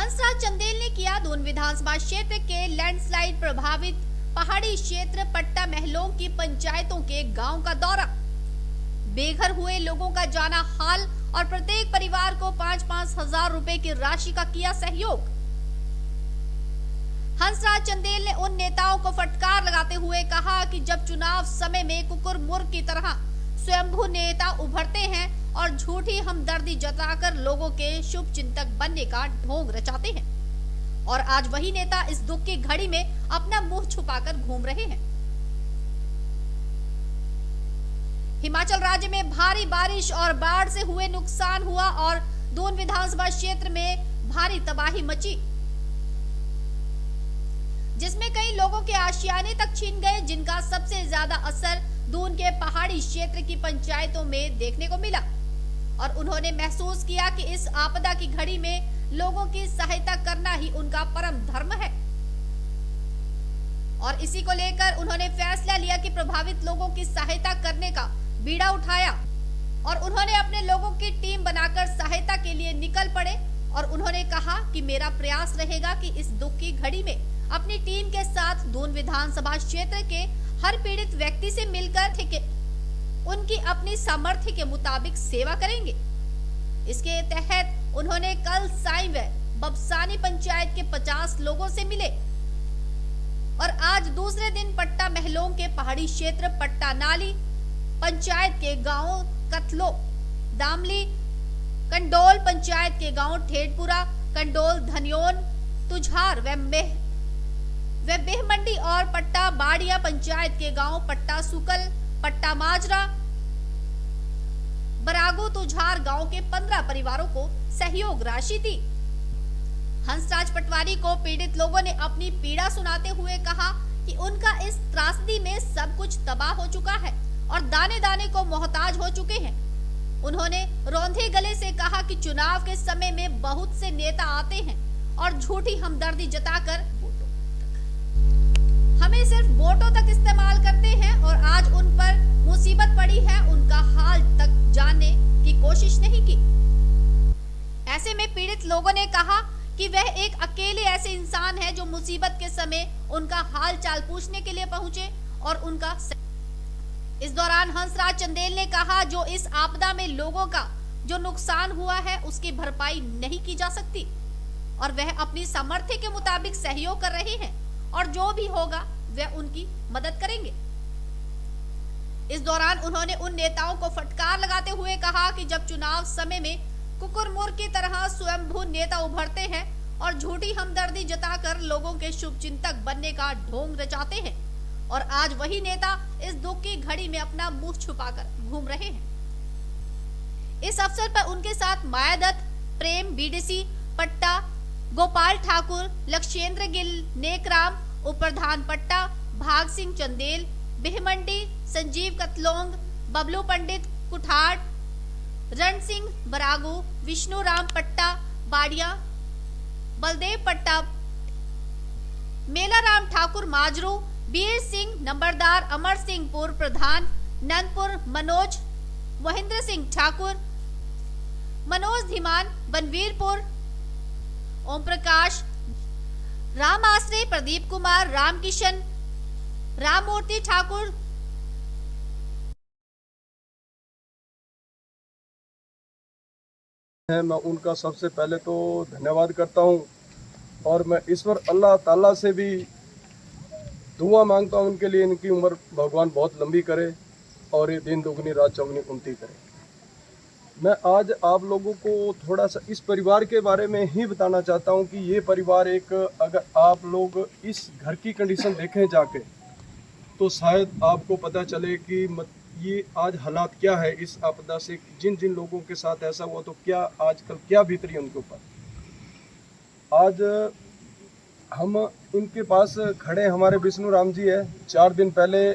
हंसराज चंदेल ने किया दून विधानसभा क्षेत्र के लैंडस्लाइड प्रभावित पहाड़ी क्षेत्र पट्टा महलों की पंचायतों के गांव का दौरा, बेघर हुए लोगों का जाना हाल और प्रत्येक परिवार को 5-5 हजार रुपए की राशि का किया सहयोग। हंसराज चंदेल ने उन नेताओं को फटकार लगाते हुए कहा कि जब चुनाव समय में कुकुरमुर्ग की तरह स्वयंभू नेता उभरते हैं और झूठी हमदर्दी जताकर लोगों के शुभ चिंतक बनने का ढोंग रचाते हैं, और आज वही नेता इस दुख की घड़ी में अपना मुंह छुपाकर घूम रहे हैं। हिमाचल राज्य में भारी बारिश और बाढ़ से हुए नुकसान हुआ और दून विधानसभा क्षेत्र में भारी तबाही मची, जिसमें कई लोगों के आशियाने तक छीन गए, जिनका सबसे ज्यादा असर दून के पहाड़ी क्षेत्र की पंचायतों में देखने को मिला। और उन्होंने महसूस किया कि इस आपदा की घड़ी में लोगों की सहायता करना ही उनका परम धर्म है, और इसी को लेकर उन्होंने फैसला लिया कि प्रभावित लोगों की सहायता करने का बीड़ा उठाया और उन्होंने अपने लोगों की टीम बनाकर सहायता के लिए निकल पड़े। और उन्होंने कहा कि मेरा प्रयास रहेगा कि इस दुख की घड़ी में अपनी टीम के साथ दून विधानसभा क्षेत्र के हर पीड़ित व्यक्ति से मिलकर उनकी अपनी सामर्थ्य के मुताबिक सेवा करेंगे। इसके तहत उन्होंने कल साई व बबसानी पंचायत के 50 लोगों से मिले और आज दूसरे दिन पट्टा महलों के पहाड़ी क्षेत्र पट्टा नाली पंचायत के गांव कतलो, दामली, कंडोल पंचायत के गांव ठेठपुरा, कंडोल, धनियोन, तुझार व बेहमंडी और पट्टा बाड़िया पंचायत के गांव पट्टा सुकल, पट्टा माजरा, बरागो, तुझार गांव के 15 परिवारों को सहयोग राशि दी। हंसराज पटवारी को पीड़ित लोगों ने अपनी पीड़ा सुनाते हुए कहा कि उनका इस त्रासदी में सब कुछ तबाह हो चुका है और दाने दाने को मोहताज हो चुके हैं। उन्होंने रौंधे गले से कहा कि चुनाव के समय में बहुत से नेता आते हैं और झूठी हमदर्दी जताकर हमें सिर्फ वोटों तक इस्तेमाल करते हैं और आज उन पर मुसीबत पड़ी है, उनका हाल तक जानने की कोशिश नहीं की। ऐसे में पीड़ित लोगों ने कहा कि वह एक अकेले ऐसे इंसान है जो मुसीबत के समय उनका हाल चाल पूछने के लिए पहुंचे और उनका। इस दौरान हंसराज चंदेल ने कहा जो इस आपदा में लोगों का जो नुकसान हुआ है उसकी भरपाई नहीं की जा सकती और वह अपनी सामर्थ्य के मुताबिक सहयोग कर रहे हैं और जो भी होगा वह उनकी मदद करेंगे। इस दौरान उन्होंने उन नेताओं को फटकार लगाते हुए कहा कि जब चुनाव समय में कुकुरमुर्ग की तरह स्वयंभू नेता उभरते हैं और झूठी हमदर्दी जताकर लोगों के शुभचिंतक बनने का ढोंग रचाते हैं, और आज वही नेता इस दुख की घड़ी में अपना मुंह छुपाकर घूम रहे हैं। इस अवसर पर उनके साथ माया दत्त, प्रेम बीडीसी पट्टा, गोपाल ठाकुर, लक्षेंद्र गिल, नेकराम, उपप्रधान पट्टा, भाग सिंह चंदेल, बेहमंडी, संजीव कतलोंग, बबलू पंडित कुठाड़, रण सिंह बरागू, विष्णु राम पट्टा बाड़िया, बलदेव पट्टा, मेला राम ठाकुर माजरू, बीर सिंह नंबरदार, अमर सिंह पूर्व प्रधान, नंदपुर, मनोज, महेंद्र सिंह ठाकुर, मनोज धीमान, बनवीरपुर, ओम प्रकाश, राम आश्रय, प्रदीप कुमार, राम किशन, राममूर्ति ठाकुर, मैं उनका सबसे पहले तो धन्यवाद करता हूं और मैं ईश्वर अल्लाह ताला से भी दुआ मांगता हूं उनके लिए, इनकी उम्र भगवान बहुत लंबी करे और ये दिन दुगनी रात चौगनी उन्नति करे। मैं आज आप लोगों को थोड़ा सा इस परिवार के बारे में ही बताना चाहता हूं कि ये परिवार एक, अगर आप लोग इस घर की कंडीशन देखें जाके तो शायद आपको पता चले कि ये आज हालात क्या है इस आपदा से, जिन जिन लोगों के साथ ऐसा हुआ तो क्या आजकल क्या बीतरी उनके ऊपर। आज हम इनके पास खड़े, हमारे विष्णु राम जी है, 4 दिन पहले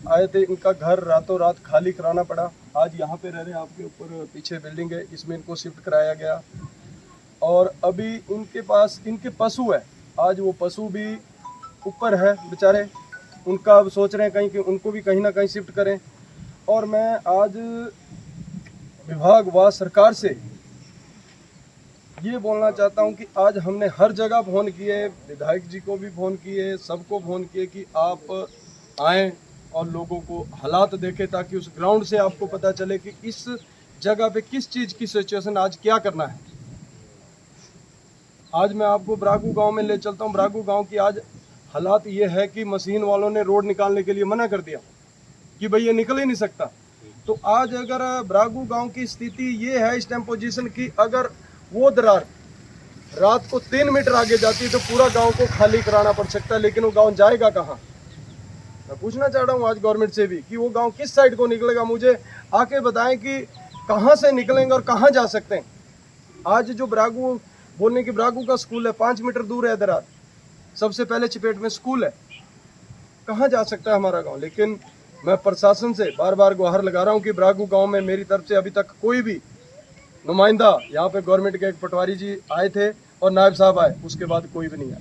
आए थे, इनका घर रातों रात खाली कराना पड़ा। आज यहाँ पे रह रहे हैं, आपके ऊपर पीछे बिल्डिंग है, इसमें इनको शिफ्ट कराया गया और अभी इनके पास इनके पशु है, आज वो पशु भी ऊपर है बेचारे, उनका अब सोच रहे हैं कहीं कि उनको भी कहीं ना कहीं शिफ्ट करें। और मैं आज विभाग व सरकार से ये बोलना चाहता हूँ कि आज हमने हर जगह फ़ोन किए, विधायक जी को भी फ़ोन किए, सबको फ़ोन किए कि आप आएँ और लोगों को हालात देखें, ताकि उस ग्राउंड से आपको पता चले कि इस जगह पे किस चीज़ की सिचुएशन आज क्या करना है। आज मैं आपको ब्रागू गांव में ले चलता हूं। ब्रागू गांव की आज हालात ये है कि मशीन वालों ने रोड निकालने के लिए मना कर दिया कि भाई ये निकल ही नहीं सकता। तो आज अगर ब्रागू गांव की स्थिति ये है इस टाइम पोजीशन की, अगर वो दरार रात को 3 मीटर आगे जाती है तो पूरा गांव को खाली कराना पड़ सकता है, लेकिन वो गांव जाएगा कहाँ? मैं पूछना चाह रहा हूँ आज गवर्नमेंट से भी कि वो गांव किस साइड को निकलेगा। मुझे आके बताएं कि कहाँ से निकलेंगे और कहाँ जा सकते हैं। आज जो ब्रागू बोलने की ब्रागू का स्कूल है 5 मीटर दूर है दरार, सबसे पहले चपेट में स्कूल है, कहाँ जा सकता है हमारा गांव? लेकिन मैं प्रशासन से बार बार गुहार लगा रहा हूँ कि ब्रागू गांव में मेरी तरफ से अभी तक कोई भी नुमाइंदा, यहाँ पे गवर्नमेंट के एक पटवारी जी आए थे और नायब साहब आए, उसके बाद कोई भी नहीं आया।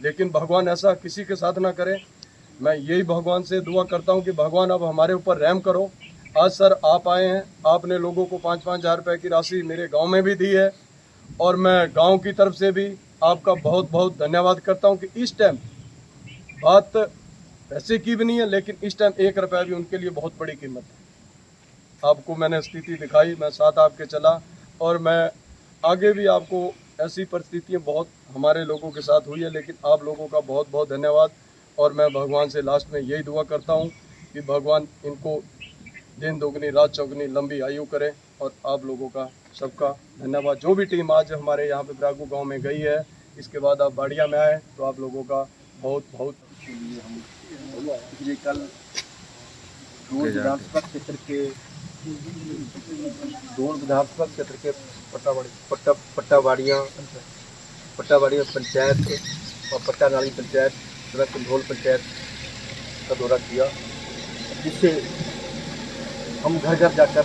लेकिन भगवान ऐसा किसी के साथ ना करे। मैं यही भगवान से दुआ करता हूँ कि भगवान अब हमारे ऊपर रहम करो। आज सर आप आए हैं, आपने लोगों को 5-5 हज़ार रुपये की राशि मेरे गांव में भी दी है और मैं गांव की तरफ से भी आपका बहुत बहुत धन्यवाद करता हूं कि इस टाइम बात पैसे की भी नहीं है, लेकिन इस टाइम 1 रुपया भी उनके लिए बहुत बड़ी कीमत है। आपको मैंने स्थिति दिखाई, मैं साथ आपके चला और मैं आगे भी आपको ऐसी परिस्थितियाँ बहुत हमारे लोगों के साथ हुई है, लेकिन आप लोगों का बहुत बहुत धन्यवाद। और मैं भगवान से लास्ट में यही दुआ करता हूँ कि भगवान इनको दिन दोगुनी रात चौगुनी लंबी आयु करे। और आप लोगों का सबका धन्यवाद। जो भी टीम आज हमारे यहाँ पे ब्रागू गांव में गई है, इसके बाद आप बाड़िया में आए, तो आप लोगों का बहुत बहुत पिछले कल दून विधानसभा क्षेत्र के पट्टावाड़ियाँ पंचायत और पट्टा नाली पंचायत तथा कंढोल पंचायत का दौरा किया, जिससे हम घर घर जाकर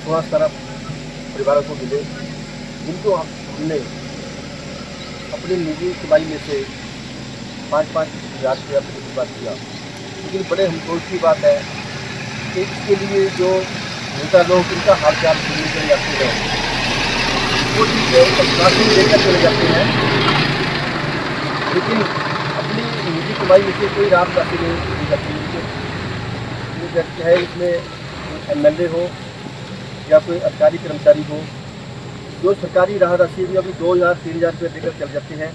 16-17 परिवारों को मिले, जिनको हमने अपनी निजी कमाई में से 5-5 हज़ार रुपया प्रतिबाद किया। लेकिन बड़े संतोष की बात है कि इसके लिए जो नेता लोग इनका हाल चाल सुनने के लिए आते हैं, वो इनके राशन लेकर चले जाते हैं, लेकिन अपनी निजी कमाई में से कोई राम राशि नहीं दी जाती। चाहे इसमें MLA हो या कोई सरकारी कर्मचारी हो, जो सरकारी राह राशि भी अभी 2,000-3,000 रुपये देकर चल जाते हैं।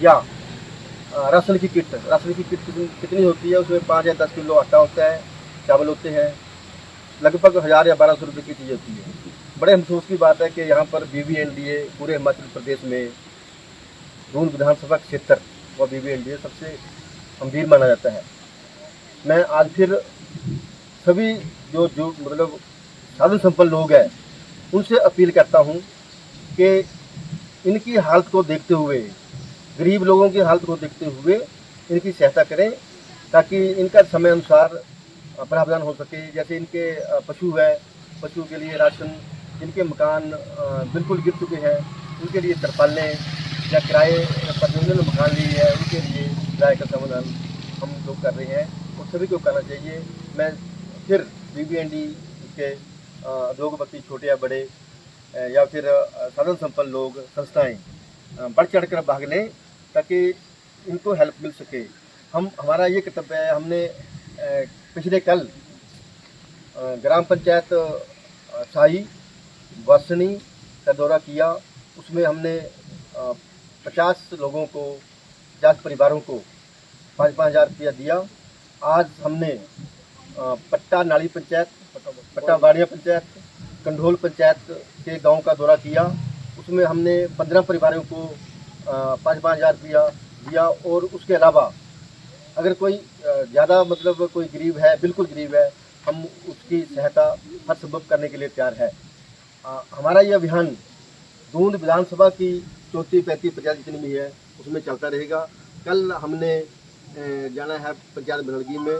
या राशन की किट कितनी होती है? उसमें 5 या 10 किलो आटा होता है, चावल होते हैं, लगभग 1,000 या 1,200 रुपये की चीज़ होती है। बड़े अफसोस की बात है कि यहाँ पर BVNDA पूरे हिमाचल प्रदेश में दून विधानसभा क्षेत्र व BVNDA सबसे गंभीर माना जाता है। मैं आज फिर सभी जो मतलब साधन संपन्न लोग हैं, उनसे अपील करता हूं कि इनकी हालत को देखते हुए, गरीब लोगों की हालत को देखते हुए इनकी सहायता करें, ताकि इनका समय अनुसार प्रावधान हो सके। जैसे इनके पशु है, पशु के लिए राशन, जिनके मकान बिल्कुल गिर चुके हैं उनके लिए तरपालें, या किराए पर जिन्होंने मकान लिए है उनके लिए किराए का समाधान हम लोग कर रहे हैं, और सभी को करना चाहिए। मैं फिर BVND के उद्योगपति छोटे या बड़े या फिर साधन संपन्न लोग, संस्थाएं बढ़ चढ़ कर भाग लें, ताकि इनको हेल्प मिल सके। हमारा ये कर्तव्य है। हमने पिछले कल ग्राम पंचायत शाही वासनी का दौरा किया। उसमें हमने 50 लोगों को, 50 परिवारों को 5-5 हज़ार रुपया दिया। आज हमने पट्टा नाली पंचायत, पट्टावाड़ियाँ पंचायत, कंढोल पंचायत के गांव का दौरा किया। उसमें हमने 15 परिवारों को 5-5 हज़ार रुपया दिया। और उसके अलावा अगर कोई ज़्यादा मतलब कोई गरीब है, बिल्कुल गरीब है, हम उसकी सहायता हर संभव करने के लिए तैयार है। हमारा ये अभियान दून विधानसभा की 34-35 पंचायत जितनी भी है उसमें चलता रहेगा। कल हमने जाना है पंचायत बनड़गी में,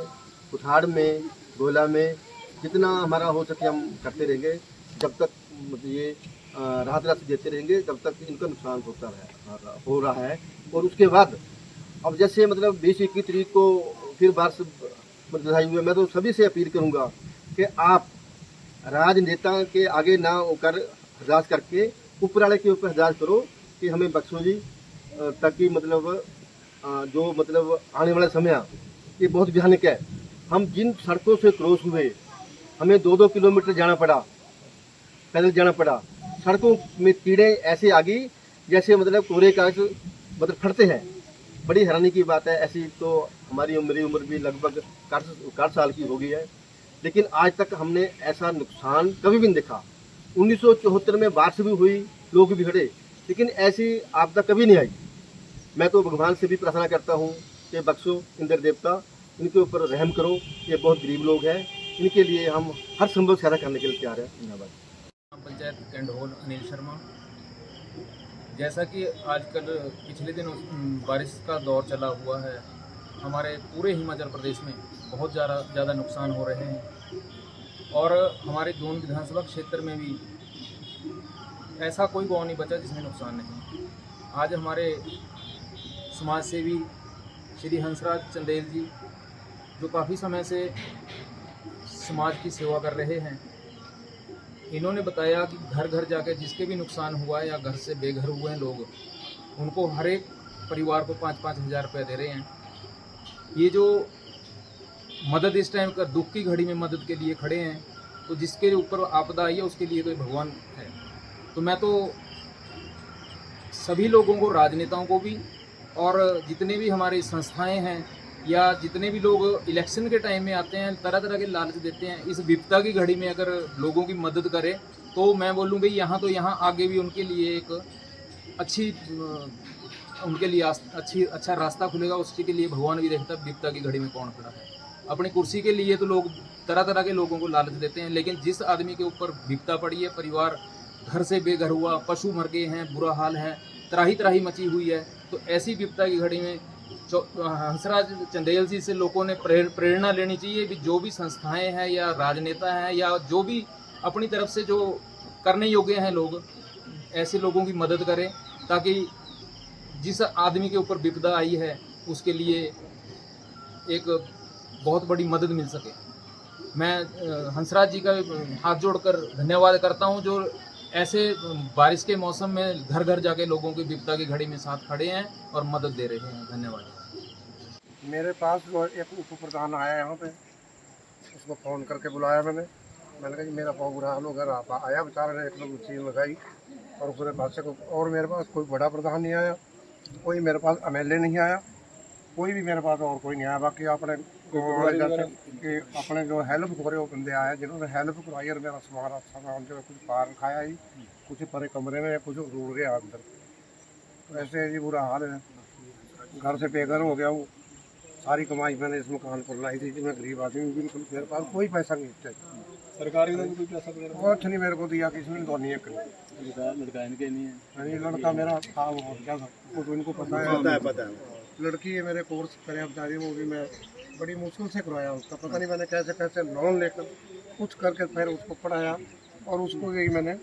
कुठाड़ में, गोला में, जितना हमारा हो सके हम करते रहेंगे, जब तक मतलब ये राहत राशि देते रहेंगे, जब तक इनका नुकसान हो रहा है। और उसके बाद अब जैसे मतलब 20-21 तारीख को फिर बारिश बधाई हुए, मैं तो सभी से अपील करूंगा कि आप राजनेता के आगे ना होकर अरदास करके ऊपर वाले के ऊपर अरदास करो कि हमें बख्शो जी, ताकि मतलब जो मतलब आने वाला समय ये बहुत भयानक है। हम जिन सड़कों से क्रॉस हुए, हमें 2-2 किलोमीटर जाना पड़ा, पैदल जाना पड़ा। सड़कों में कीड़े ऐसे आ गई जैसे मतलब कोहरे का मतलब फटते हैं। बड़ी हैरानी की बात है। ऐसी तो हमारी उम्र भी लगभग 60 साल की हो गई है, लेकिन आज तक हमने ऐसा नुकसान कभी भी नहीं देखा। 1974 में बारिश भी हुई, लोग भी खड़े, लेकिन ऐसी आपदा कभी नहीं आई। मैं तो भगवान से भी प्रार्थना करता हूँ कि बख्शो इंद्र देवता, इनके ऊपर रहम करो। ये बहुत गरीब लोग हैं, इनके लिए हम हर संभव सहायता करने के लिए तैयार हैं। धन्यवाद। पंचायत कैंडहोल अनिल शर्मा। जैसा कि आजकल पिछले दिनों बारिश का दौर चला हुआ है, हमारे पूरे हिमाचल प्रदेश में बहुत ज़्यादा नुकसान हो रहे हैं और हमारे दून विधानसभा क्षेत्र में भी ऐसा कोई गाँव नहीं बचा जिसमें नुकसान नहीं। आज हमारे समाज सेवी श्री हंसराज चंदेल जी, जो काफ़ी समय से समाज की सेवा कर रहे हैं, इन्होंने बताया कि घर घर जाकर जिसके भी नुकसान हुआ है या घर से बेघर हुए हैं लोग, उनको हर एक परिवार को 5-5 हज़ार रुपये दे रहे हैं। ये जो मदद इस टाइम का दुख की घड़ी में मदद के लिए खड़े हैं, तो जिसके ऊपर आपदा आई है उसके लिए तो भगवान है। तो मैं तो सभी लोगों को, राजनेताओं को भी और जितने भी हमारी संस्थाएं हैं या जितने भी लोग इलेक्शन के टाइम में आते हैं, तरह तरह के लालच देते हैं, इस विपदा की घड़ी में अगर लोगों की मदद करें तो मैं बोलूँ भाई यहाँ आगे भी उनके लिए एक अच्छी उनके लिए अच्छा रास्ता खुलेगा। उसी के लिए भगवान भी देखता है विपदा की घड़ी में कौन खड़ा है। अपनी कुर्सी के लिए तो लोग तरह तरह के लोगों को लालच देते हैं, लेकिन जिस आदमी के ऊपर विपदा पड़ी है, परिवार घर से बेघर हुआ, पशु मर गए हैं, बुरा हाल है, त्राही त्राही मची हुई है, तो ऐसी विपदा की घड़ी में हंसराज चंदेल जी से लोगों ने प्रेरणा लेनी चाहिए कि जो भी संस्थाएं हैं या राजनेता हैं या जो भी अपनी तरफ से जो करने योग्य हैं लोग, ऐसे लोगों की मदद करें ताकि जिस आदमी के ऊपर विपदा आई है उसके लिए एक बहुत बड़ी मदद मिल सके। मैं हंसराज जी का हाथ जोड़कर धन्यवाद करता हूं, जो ऐसे बारिश के मौसम में घर घर जाके लोगों की विपदा की घड़ी में साथ खड़े हैं और मदद दे रहे हैं। धन्यवाद। मेरे पास वो एक उप प्रधान आया यहाँ पे, उसको फ़ोन करके बुलाया मैंने कहा जी मेरा बहुत बुरा हाल हो गया। आया बेचारा ने, एक लोग चीज़ लगाई और उसने पास से और मेरे पास कोई बड़ा प्रधान नहीं आया, कोई मेरे पास MLA नहीं आया, कोई भी मेरे पास और कोई नहीं आया। बाकी अपने कि अपने जो हेल्प हो रहे वो बंदे आए जिन्होंने हेल्प करवाई और मेरा सामान जो कुछ बाहर खाया ही, कुछ परे कमरे में, कुछ रूड़ गया अंदर। तो ऐसे जी बुरा हाल है, घर से बेघर हो गया हूँ। सारी कमाई मैंने इस मकान पर लाई थी। मैं गरीब आदमी, बिल्कुल मेरे पास कोई पैसा नहीं है। सरकारी ने कोई पैसा कुछ नहीं मेरे को दिया, किसी ने तो नहीं है। लड़का इनके नहीं है, लड़का मेरा था वो क्या था वो तो इनको पता है। लड़की है मेरे कोर्स करे बेचारी, वो भी मैं बड़ी मुश्किल से करवाया उसका। पता नहीं मैंने कैसे लोन लेकर कुछ करके फिर उसको पढ़ाया और उसको यही मैंने